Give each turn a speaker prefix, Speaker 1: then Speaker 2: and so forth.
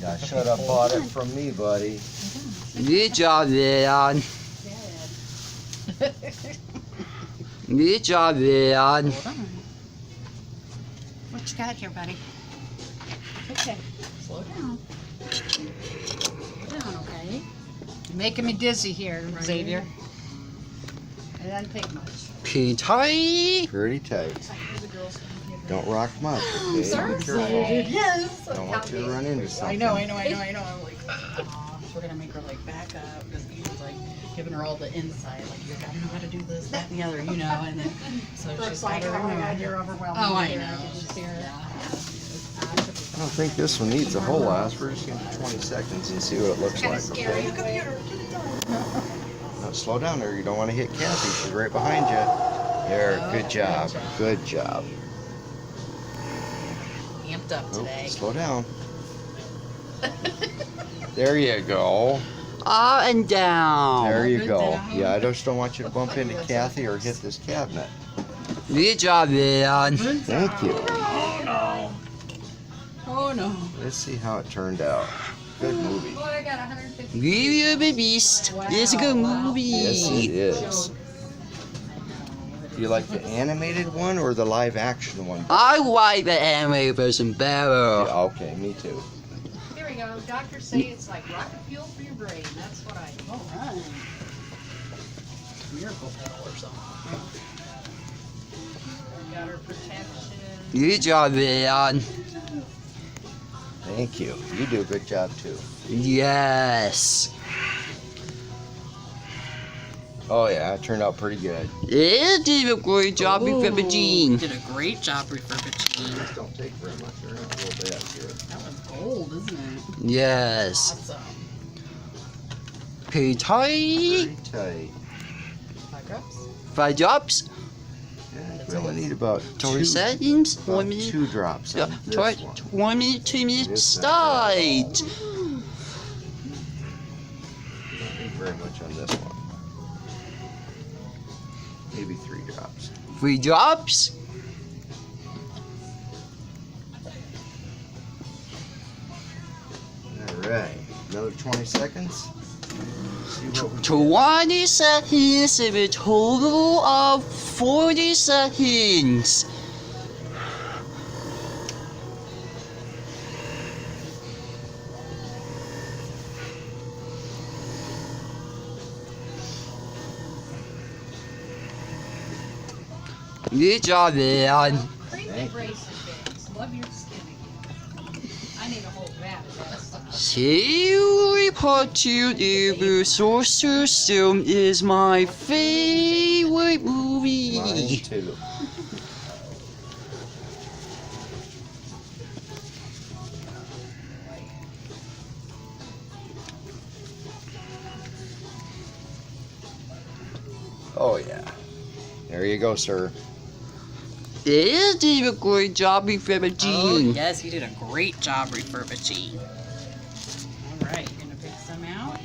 Speaker 1: Yeah, should have bought it from me, buddy.
Speaker 2: Good job, Leon. Good job, Leon.
Speaker 3: Hold on. What you got here, buddy? Okay. Slow down. Slow down, okay? You're making me dizzy here, Xavier. It doesn't take much.
Speaker 2: Pretty tight.
Speaker 1: Pretty tight. Don't rock much, okay?
Speaker 3: Sorry,
Speaker 1: Be careful.
Speaker 3: yes.
Speaker 1: Don't want you to run into
Speaker 3: I
Speaker 1: something.
Speaker 3: know. I'm like, we're gonna make her like back up because Eva's like giving her all the inside, like you gotta know how to do this, that, and the other, you know. And then so she's like, oh my God, you're overwhelmed. Oh, I know.
Speaker 1: I don't think this one needs a whole last. We're just going to do 20 seconds and see what it looks like. Okay? Now slow down there. You don't want to hit Kathy. She's right behind you. There. Good job. Good job.
Speaker 3: Amped up today.
Speaker 1: Slow down. There you go.
Speaker 2: Up and down.
Speaker 1: There you
Speaker 3: Good
Speaker 1: go.
Speaker 3: down.
Speaker 1: Yeah, I just don't want you to bump into Kathy or hit this cabinet.
Speaker 2: Good job, Leon.
Speaker 1: Thank you.
Speaker 3: Oh no.
Speaker 1: Let's see how it turned out. Good movie.
Speaker 3: Boy, I got 150.
Speaker 2: Beauty of the Beast. It's a good movie.
Speaker 1: Yes, it is. Do you like the animated one or the live action one?
Speaker 2: I like the anime version better.
Speaker 1: Yeah, okay, me too.
Speaker 4: Here we go. Doctors say it's like rocket fuel for your brain. That's what I do.
Speaker 3: All right. Miracle pill or something.
Speaker 4: Got her protection.
Speaker 2: Good job, Leon.
Speaker 1: Thank you. You do a good job too.
Speaker 2: Yes.
Speaker 1: Oh yeah, it turned out pretty good.
Speaker 2: It did a great job with Pepperine.
Speaker 3: Did a great job refurbishing.
Speaker 1: These don't take very much. They're not a little bit here.
Speaker 3: That was gold, isn't it?
Speaker 2: Yes.
Speaker 3: Awesome.
Speaker 2: Pretty tight.
Speaker 1: Pretty tight.
Speaker 3: 5 drops.
Speaker 2: 5 drops.
Speaker 1: Yeah, we only need about
Speaker 2: 20 seconds.
Speaker 1: about
Speaker 2: 1 minute.
Speaker 1: 2 drops on this one.
Speaker 2: 1 minute, 2 minutes.
Speaker 1: It's
Speaker 2: Start.
Speaker 1: We don't need very much on this one. Maybe 3 drops.
Speaker 2: 3 drops.
Speaker 1: All right, another 20 seconds. See what we get.
Speaker 2: 20 seconds of a total of 40 seconds. Good job, Leon.
Speaker 4: Cream braces days. Love your skin again. I need a whole vat of that stuff.
Speaker 2: Harry Potter the Sorcerer's Stone is my favorite movie.
Speaker 1: Mine too. Oh yeah. There you go, sir.
Speaker 2: It did a great job with
Speaker 3: Oh,
Speaker 2: Pepperine.
Speaker 3: yes, you did a great job refurbishing.